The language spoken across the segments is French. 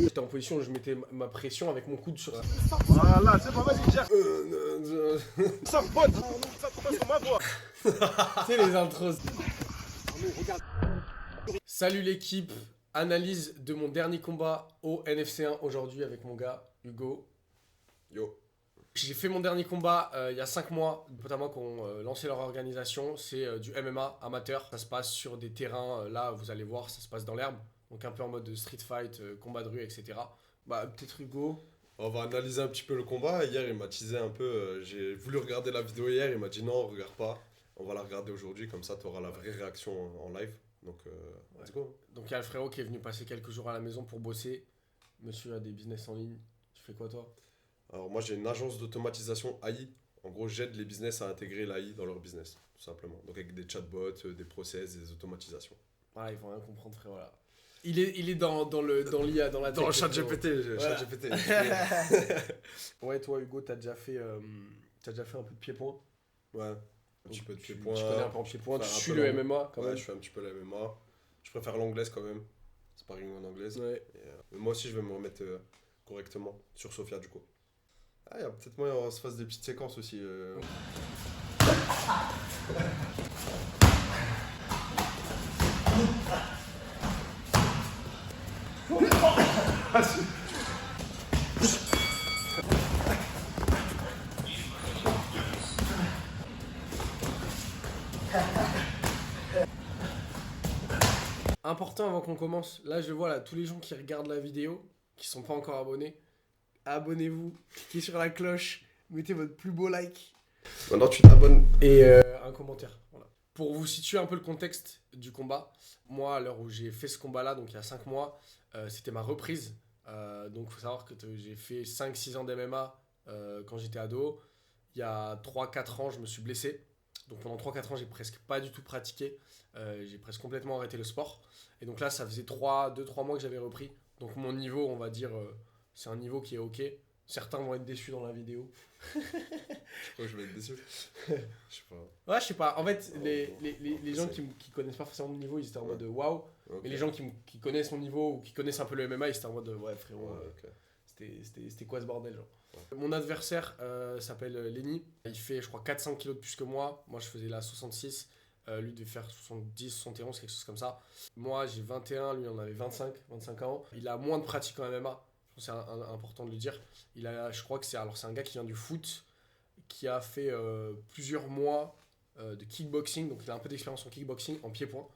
J'étais en position où je mettais ma pression avec mon coude sur... Voilà, c'est bon, vas-y, gère. Ça pote, ça passe sur ma voix. C'est les intros. Salut l'équipe, analyse de mon dernier combat au NFC1 aujourd'hui avec mon gars Hugo. Yo. J'ai fait mon dernier combat il y a 5 mois, notamment qui ont lancé leur organisation. C'est du MMA amateur. Ça se passe sur des terrains, là vous allez voir, ça se passe dans l'herbe. Donc un peu en mode street fight, combat de rue, etc. Bah peut-être Hugo. On va analyser un petit peu le combat. Hier, il m'a teasé un peu. J'ai voulu regarder la vidéo hier. Il m'a dit non, regarde pas. On va la regarder aujourd'hui. Comme ça, tu auras la vraie réaction en live. Donc, let's go. Donc il y a le frérot qui est venu passer quelques jours à la maison pour bosser. Monsieur a des business en ligne. Tu fais quoi toi? Alors, moi, j'ai une agence d'automatisation AI. En gros, j'aide les business à intégrer l'AI dans leur business, tout simplement. Donc, avec des chatbots, des process, des automatisations. Voilà, ils vont rien comprendre, frérot. Là. Il est dans l'IA, dans la tech. Dans le chat frérot. GPT. Voilà. Chat GPT. Ouais, toi, Hugo, t'as déjà fait un peu de pied-point. Ouais. Un petit peu de Tu pied-point. connais un peu en pied-point. Tu faire un suis peu le l'anglais. MMA quand Ouais, même. je fais un petit peu la MMA. Je préfère l'anglaise quand même. Sparring en anglaise. Ouais. Mais moi aussi, je vais me remettre correctement sur Sofia du coup. Ah, il y a peut-être moyen qu'on se fasse des petites séquences aussi. Important avant qu'on commence, là je vois là, tous les gens qui regardent la vidéo, qui sont pas encore abonnés, abonnez-vous, cliquez sur la cloche, mettez votre plus beau like Maintenant, tu t'abonnes. et un commentaire. Voilà. Pour vous situer un peu le contexte du combat, moi à l'heure où j'ai fait ce combat là, donc il y a 5 mois, c'était ma reprise. Donc il faut savoir que j'ai fait 5-6 ans d'MMA quand j'étais ado. Il y a 3-4 ans je me suis blessé. Donc pendant 3-4 ans j'ai presque pas du tout pratiqué. J'ai presque complètement arrêté le sport. Et donc là ça faisait 2-3 mois que j'avais repris. Donc mon niveau on va dire c'est un niveau qui est ok. Certains vont être déçus dans la vidéo. Je crois que je vais être déçu. Je sais pas. Ouais je sais pas. En fait les gens qui connaissent pas forcément mon niveau ils étaient en mode waouh. Ok. Mais les gens qui connaissent mon niveau ou qui connaissent un peu le MMA ils étaient en mode ouais frérot. Ouais, ok. C'était quoi ce bordel genre. Mon adversaire s'appelle Lenny. Il fait je crois 400 kilos de plus que moi. Moi je faisais la 66. Lui devait faire 70, 71, quelque chose comme ça. Moi j'ai 21, lui en avait 25 ans. Il a moins de pratique en MMA. Je pense que c'est important de le dire. Je crois que c'est un gars qui vient du foot, qui a fait plusieurs mois de kickboxing. Donc il a un peu d'expérience en kickboxing, en pied-point.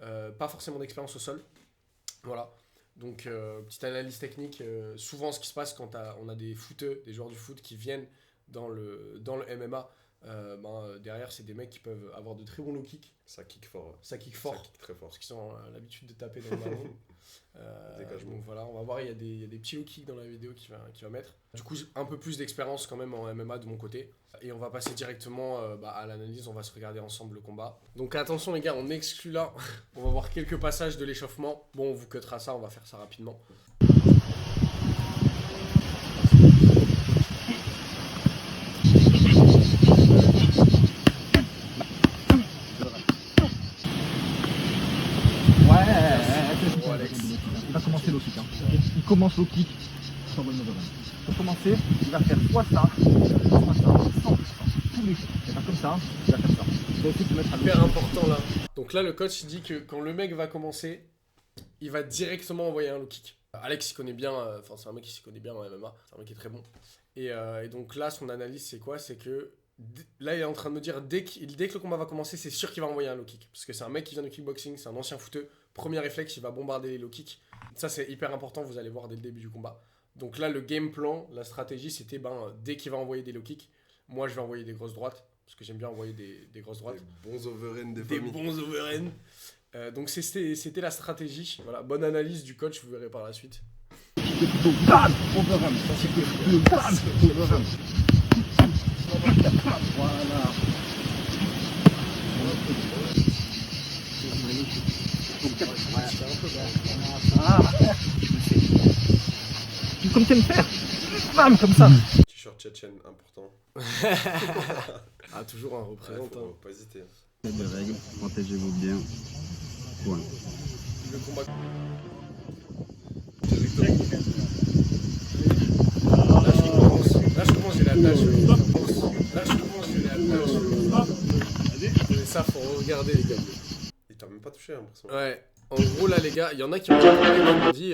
Pas forcément d'expérience au sol. Voilà. Donc, petite analyse technique. Souvent, ce qui se passe quand on a des footeux, des joueurs du foot qui viennent dans le MMA, derrière, c'est des mecs qui peuvent avoir de très bons low kicks. Ça kick fort. Ça kick fort. Ça kick très fort. Parce qu'ils ont l'habitude de taper dans le ballon. Dégagement. Donc voilà, on va voir, il y a des petits low kicks dans la vidéo qu'il va mettre. Du coup, j'ai un peu plus d'expérience quand même en MMA de mon côté. Et on va passer directement à l'analyse, on va se regarder ensemble le combat. Donc attention les gars, on exclut là. On va voir quelques passages de l'échauffement. Bon, on vous cuttera ça, on va faire ça rapidement. Ouais, Alex. Il va commencer low kick. Hein. Il commence low kick sans bonne overhand. Pour commencer, il va faire soit ça, sans tous les coups. C'est pas comme ça, il va faire ça. Il va essayer de mettre à Hyper important là. Donc là, le coach il dit que quand le mec va commencer, il va directement envoyer un low kick. Alex il connaît bien, c'est un mec qui s'y connaît bien en MMA, c'est un mec qui est très bon. Et donc là, son analyse c'est quoi? C'est que là, il est en train de me dire dès que le combat va commencer, c'est sûr qu'il va envoyer un low kick. Parce que c'est un mec qui vient de kickboxing, c'est un ancien footeux. Premier réflexe, il va bombarder les low kicks. Ça, c'est hyper important, vous allez voir dès le début du combat. Donc là, le game plan, la stratégie, c'était dès qu'il va envoyer des low kicks, moi je vais envoyer des grosses droites. Parce que j'aime bien envoyer des grosses droites. Des bons overhands des Des familles. bons overhands. Donc c'était la stratégie. Voilà, bonne analyse du coach, vous verrez par la suite. plutôt bam, overhand. Ça c'est plutôt bam, overhand. Voilà. Comme tu aimes faire. Bam, comme ça. T-shirt tchétchène important. Ah, toujours un représentant. Faut pas hésiter. De règles, protégez-vous bien. Point. Le combat. Là, je commence, j'ai la tâche. Là, je commence, j'ai la tâche. Mais ça, faut regarder, les gars. Il t'a même pas touché, j'ai l'impression. Ouais. En gros, là, les gars, il y en a qui m'ont dit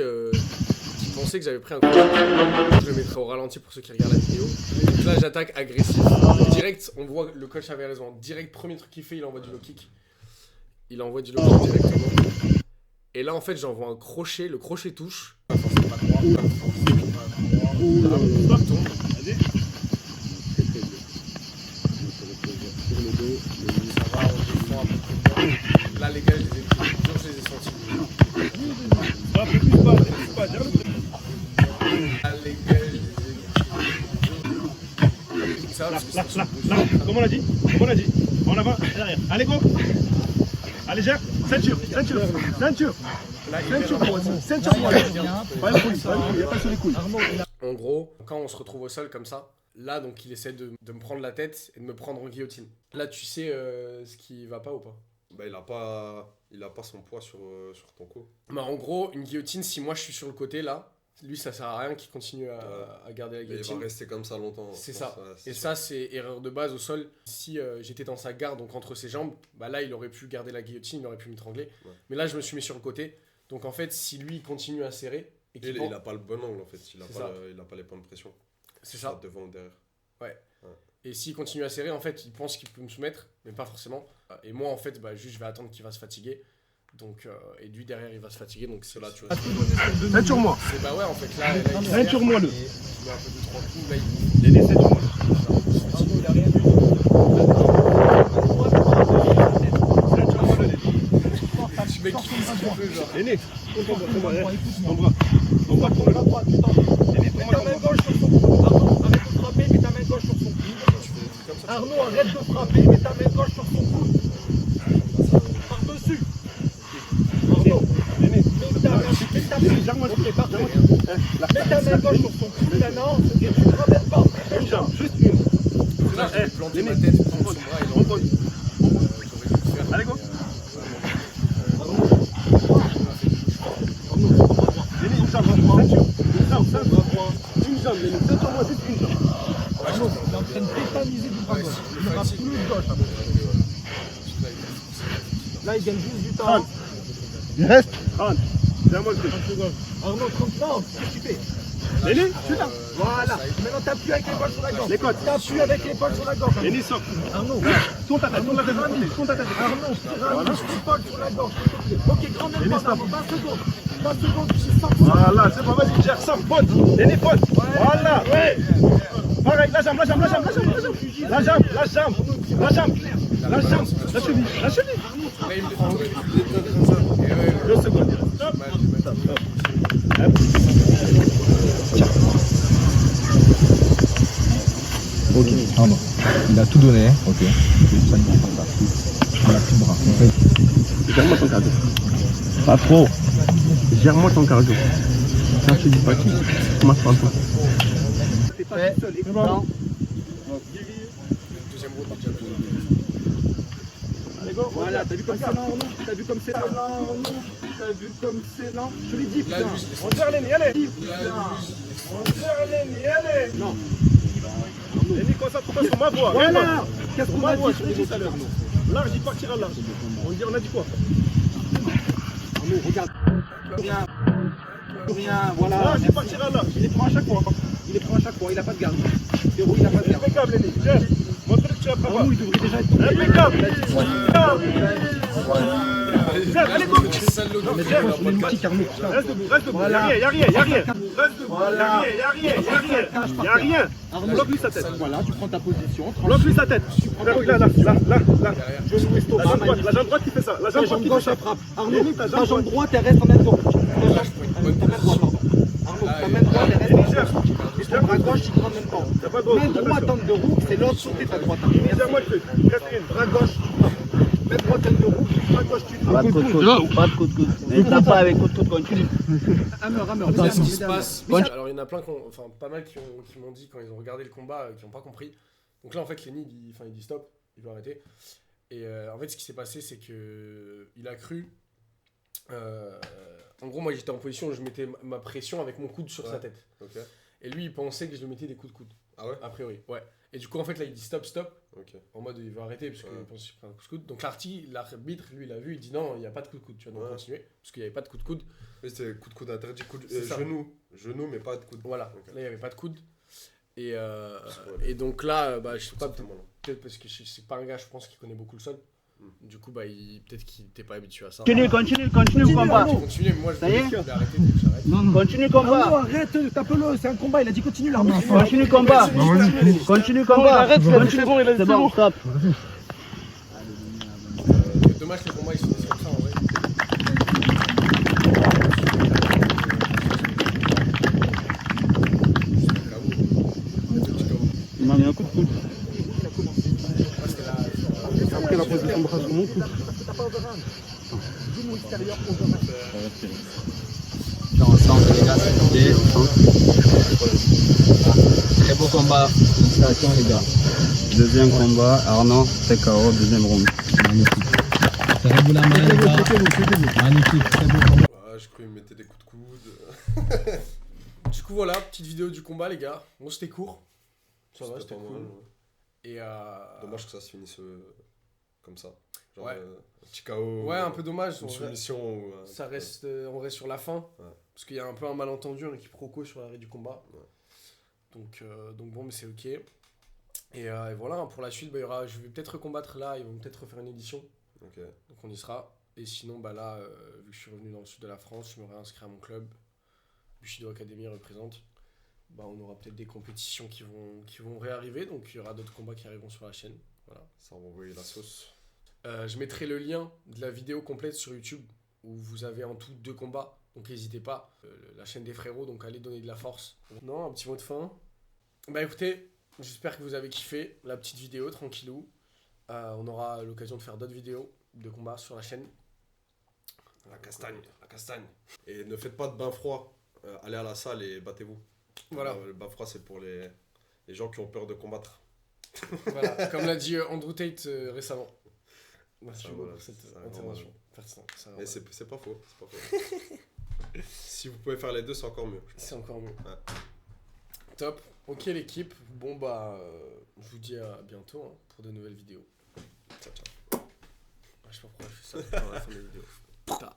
qu'ils pensaient que j'avais pris un coup. Je le mettrai au ralenti pour ceux qui regardent la vidéo. Donc là, j'attaque agressif. Direct, on voit le coach avait raison. Direct, premier truc qu'il fait, il envoie du low kick. Il envoie du low kick directement. Et là, en fait, j'envoie un crochet. Le crochet touche. Pas forcément pas droit. Tombe. Ça va, on défend un peu plus bien. Là, les gars, je les ai sentis. Un peu plus bas, Là, Là, les gars, je les ai ça, parce que là, comme on a dit, en avant, derrière. Allez, go. Allez, gère. Ceinture. Là, Ceinture, pas le couille, il n'y a pas sur les couilles. En gros, quand on se retrouve au sol comme ça, là, donc il essaie de me prendre la tête et de me prendre en guillotine. Là, tu sais ce qui va pas ou pas? Bah, il a pas son poids sur ton cou. Bah, en gros, une guillotine, si moi je suis sur le côté là, lui ça sert à rien qu'il continue à garder la Mais il guillotine. va rester comme ça longtemps. C'est je ça. pense, ouais, Et ça, c'est erreur de base au sol. Si j'étais dans sa garde, donc entre ses jambes, bah là, il aurait pu garder la guillotine, il aurait pu m'étrangler. Ouais. Mais là, je me suis mis sur le côté. Donc en fait, si lui il continue à serrer et qu'il Il a pas le bon angle en fait, il a pas les points de pression. c'est ça. Devant ou derrière. Et s'il continue à serrer, en fait, il pense qu'il peut me soumettre, mais pas forcément. Et moi, en fait, bah, juste je vais attendre qu'il va se fatiguer. Donc, et lui derrière, il va se fatiguer. Donc c'est Là, tu vois. Ceinture-moi. C'est bah ouais, en fait, là il Ceinture-moi le. met un peu de 3 coups. Là, il L'aîné, ceinture-moi. je mets qui fait ce qu'il veut, genre. L'aîné, ton bras. Ton bras, tourne le. L'aîné, prends ta main gauche sur son cou. Arnaud, arrête de frapper, mets ta main gauche sur son cou. Arnaud, arrête de frapper, mets ta main gauche sur son cou. Par-dessus. Arnaud, l'aîné, mets ta main gauche sur son cou maintenant et tu ne ramènes pas. Une jambe, juste une. Là, j'ai planté ma tête, prendre son bras et l'envoyer. J'aurais dû le faire. Allez, go. L'aîné, une jambe, ceinture. Une jambe, l'aîné, ceinture-moi juste une jambe. Arnaud, il est en train de tétaniser du bras gauche. Il n'aura plus de gauche après. Là, il gagne juste du temps. Il reste 30. Tiens-moi le truc. Arnaud, 30 non, qu'est-ce que tu fais? Léni, tu là. Voilà. Maintenant, t'appuies avec l'épaule sur la gorge. Les côtes. T'appuies avec l'épaule sur la gorge. Léni, sort. Arnaud, tourne ta tête, tourne la tête. Tourne ta tête. Arnaud, l'épaule sur la gorge. Ok, grand même pas, 20 secondes. 20 secondes, tu sors. Voilà, c'est bon, vas-y, gère ça, pote. Léni, pote. Voilà, ouais. Pareil, la jambe. La cheville. Là, il me défend. J'aurais dû le détendre comme ça. Et ouais, 2 secondes. Stop. Ok, pardon. Il a tout donné, ok. Ça ne prend pas. Il a plus de bras. En fait, Gère-moi ton cardio. Pas trop. Gère-moi ton cardio. Quand tu dis pas qui, commence par toi. T'es pas tout seul, écoute. Deuxième route, déjà plus. Allez, go. Voilà, t'as vu comme c'est lent, Arnaud? T'as vu comme c'est lent, Arnaud? T'as vu comme c'est lent? Je lui dis, putain. On gère Léni, allez. On gère Léni, allez. Non. Léni, concentre-toi sur ma voix. Voilà. Qu'est-ce qu'on a dit tout à l'heure? Large, il partira large. On a dit quoi? Arnaud, regarde. Rien, voilà. Large, il partira large. Il les prend à chaque fois. Il a pas de garde. Héros, il a pas de garde. Impeccable, Léni. Tiens, montre-le que tu as pas. Arnaud, il devrait déjà être tombé. Impeccable. Allez, go. C'est le Reste debout, y'a rien. Reste debout, y'a rien. Bloque-lui sa tête. voilà, tu prends ta position. Bloque-lui sa tête. Là. La jambe droite qui fait ça. La jambe gauche, elle frappe. Arnaud, ta jambe droite, elle reste en même temps. Arnaud, ta main droite, elle reste en même temps. Et ton bras gauche, il prend en même temps. Main droite, tente de roue, c'est l'autre côté, ta droite. Regarde-moi le truc. Bras gauche, main droite, tente de roue, bras gauche, tu prends. Pas de coup de coude. Mais tape pas avec coup de coude, continue. C'est ce qui se passe. Alors il y en a plein, enfin pas mal qui m'ont dit quand ils ont regardé le combat, qui n'ont pas compris. Donc là en fait Lenny il dit stop, il veut arrêter. Et en fait ce qui s'est passé c'est que il a cru En gros, moi j'étais en position où je mettais ma pression avec mon coude sur sa tête. Ok. Et lui, il pensait que je lui mettais des coups de coude. Ah ouais? A priori, ouais. Et du coup, en fait, là, il dit stop, stop. Ok. En mode, il veut arrêter parce qu'il Ouais. pense que j'ai pris un coup de coude. Donc, l'arbitre, lui, il a vu, il dit non, il n'y a pas de coup de coude. Tu vas donc Ouais. continuer. Parce qu'il n'y avait pas de coup de coude. Oui, c'était coup de coude interdit, C'est ça. genou, mais pas de coude. Voilà. Ok. Là, il n'y avait pas de coude. Et, Ouais. et donc là, bah, je sais pas, Certainement, là. peut-être parce que c'est pas un gars, je pense, qui connaît beaucoup le sol. Du coup, bah, peut-être qu'il n'était pas habitué à ça. Continue le combat. J'ai continué, mais moi, je Ça y est voulais arrêter, donc j'arrête. Continue le Arnaud, combat. arrête, tape-le, c'est un combat, il a dit continue l'armement. Continue le combat. Continue le combat. Arrête, c'est bon, il a dit C'est bon, stop. C'est dommage que les combats ils sont comme ça en vrai. Il m'a mis un coup de coude. Après la position de bras sur mon cou. Ensemble, les gars, très beau combat. Félicitations, les gars. Deuxième combat, Arnaud, TKO, deuxième round. Magnifique. Serrez-vous la main, les gars. Magnifique, très beau combat. Ah, je croyais qu'il me mettait des coups de coude. Du coup voilà, petite vidéo du combat les gars. Bon c'était court. Ça va, c'était pas cool. mal, ouais. Et Dommage que ça se finisse comme ça. Genre, Ouais. un petit KO. Ouais, un peu dommage. Une soumission. Ou, Ça reste, on reste sur la fin. Ouais. Parce qu'il y a un peu un malentendu, un quiproquo sur l'arrêt du combat. Ouais. Donc bon, mais c'est ok. Et voilà, hein, pour la suite, bah, je vais peut-être recombattre là. Ils vont peut-être refaire une édition. Ok. Donc on y sera. Et sinon, bah là, vu que je suis revenu dans le sud de la France, je me réinscris à mon club. Bushido Academy représente. Bah, on aura peut-être des compétitions qui vont réarriver. Donc il y aura d'autres combats qui arriveront sur la chaîne. Voilà. Ça va envoyer la sauce. Je mettrai le lien de la vidéo complète sur YouTube où vous avez en tout 2 combats. Donc n'hésitez pas. La chaîne des frérots, donc allez donner de la force. Non, un petit mot de fin. Bah écoutez, j'espère que vous avez kiffé la petite vidéo, tranquillou. On aura l'occasion de faire d'autres vidéos de combats sur la chaîne. La castagne. Et ne faites pas de bain froid. Allez à la salle et battez-vous. Voilà. Le bain froid, c'est pour les gens qui ont peur de combattre. Voilà. Comme l'a dit Andrew Tate récemment. Merci Ça, beaucoup voilà, pour cette c'est un intervention. grand Pertinent. Ça, Mais voilà. c'est pas faux. C'est pas faux. Si vous pouvez faire les deux, c'est encore mieux. C'est encore mieux. Ouais. Top. Ok l'équipe. Bon bah, je vous dis à bientôt hein, pour de nouvelles vidéos. Ciao ciao. Je sais pas pourquoi je fais ça dans la fin des vidéos. Putain.